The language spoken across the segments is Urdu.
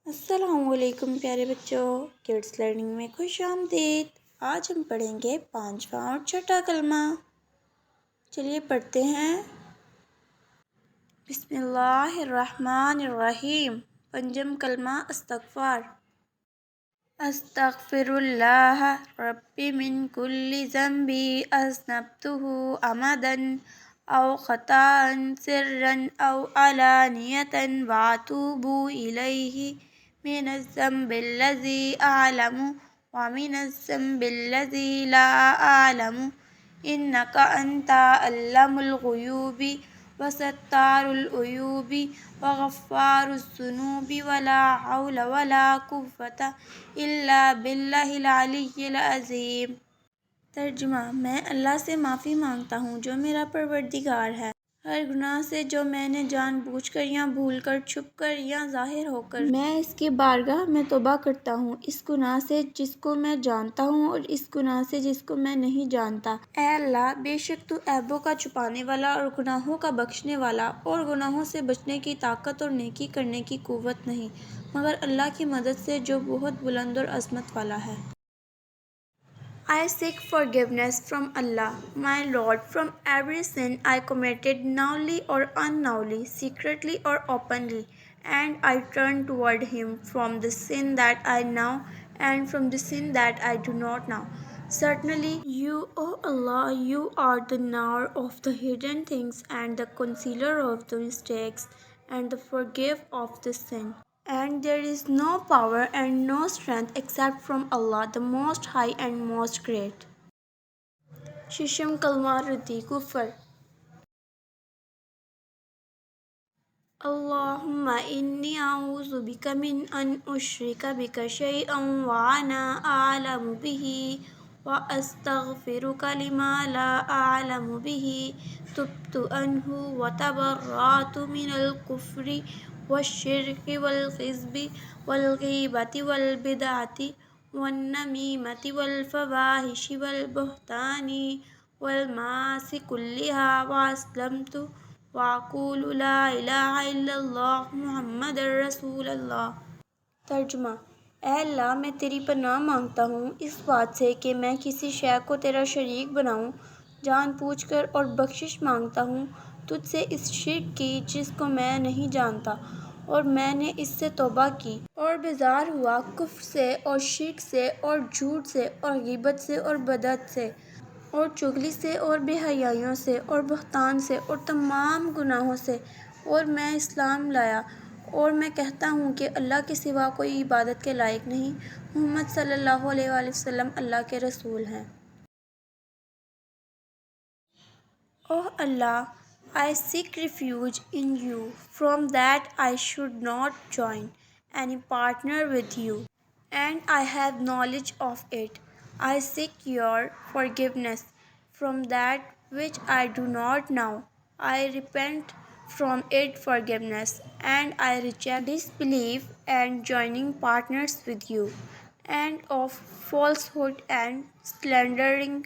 السلام علیکم پیارے بچوں، کڈس لرننگ میں خوش آمدید۔ آج ہم پڑھیں گے 5واں اور چھٹا کلمہ۔ چلیے پڑھتے ہیں۔ بسم اللہ الرحمن الرحیم۔ پنجم کلمہ استغفار۔ استغفر اللہ ربی من کل ذنب اذنبتہ عمدا او خطأ سرا او علانیۃ واتوب الیہ من الذنب الذی اعلم ومن الذنب الذی لا اعلم انک انت علام الغیوب وستار العیوب وغفار الذنوب ولا حول ولا قوة الا باللہ العلی العظیم۔ ترجمہ: میں اللہ سے معافی مانگتا ہوں جو میرا پروردگار ہے، ہر گناہ سے جو میں نے جان بوجھ کر یا بھول کر، چھپ کر یا ظاہر ہو کر۔ میں اس کی بارگاہ میں توبہ کرتا ہوں، اس گناہ سے جس کو میں جانتا ہوں اور اس گناہ سے جس کو میں نہیں جانتا۔ اے اللہ، بے شک تو عیبوں کا چھپانے والا اور گناہوں کا بخشنے والا، اور گناہوں سے بچنے کی طاقت اور نیکی کرنے کی قوت نہیں مگر اللہ کی مدد سے جو بہت بلند اور عظمت والا ہے۔ I seek forgiveness from Allah, my Lord, from every sin I committed knowingly or unknowingly, secretly or openly, and I turn toward Him from the sin that I know and from the sin that I do not know. Certainly, You, O Allah, You are the knower of the hidden things and the concealer of the mistakes and the forgiver of the sin. And there is no power and no strength except from Allah, the Most High and Most Great. ششم کلمہ ردی کفر۔ اللہم انی اعوذ بک من ان اشرک بک شیئا وانا اعلم بہ واستغفرک لما لا اعلم بہ تبت عنہ وتبرأت من الکفر والشرک والکذب والغیبۃ والبدعۃ والنمیمۃ والفواحش والبہتان والمعاصی کلہا واسلمت واقول لا الہ الا اللہ محمد رسول اللہ۔ ترجمہ: اے اللہ، میں تیری پناہ مانگتا ہوں اس بات سے کہ میں کسی شے کو تیرا شریک بناؤں جان بوجھ کر، اور بخشش مانگتا ہوں تجھ سے اس شرک کی جس کو میں نہیں جانتا، اور میں نے اس سے توبہ کی اور بیزار ہوا کفر سے اور شرک سے اور جھوٹ سے اور غیبت سے اور بدعت سے اور چغلی سے اور بے حیائیوں سے اور بہتان سے اور تمام گناہوں سے، اور میں اسلام لایا اور میں کہتا ہوں کہ اللہ کے سوا کوئی عبادت کے لائق نہیں، محمد صلی اللہ علیہ وآلہ وسلم اللہ کے رسول ہیں۔ او اللہ، I seek refuge in you from that I should not join any partner with you, and I have knowledge of it. I seek your forgiveness from that which I do not know. I repent from it forgiveness, and I reject disbelief and joining partners with you, and of falsehood and slandering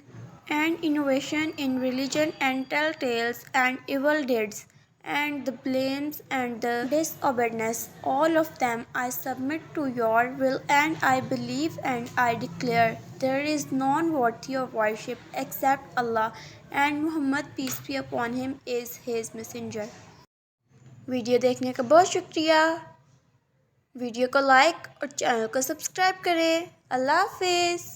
and innovation in religion and telltales and evil deeds and the blames and the disobedience. All of them I submit to your will, and I believe and I declare there is none worthy of worship except Allah, and Muhammad, peace be upon him, is his messenger. Video دیکھنے کا بہت شکریہ۔ ویڈیو کو لائک اور چینل کو سبسکرائب کریں۔ اللہ حافظ۔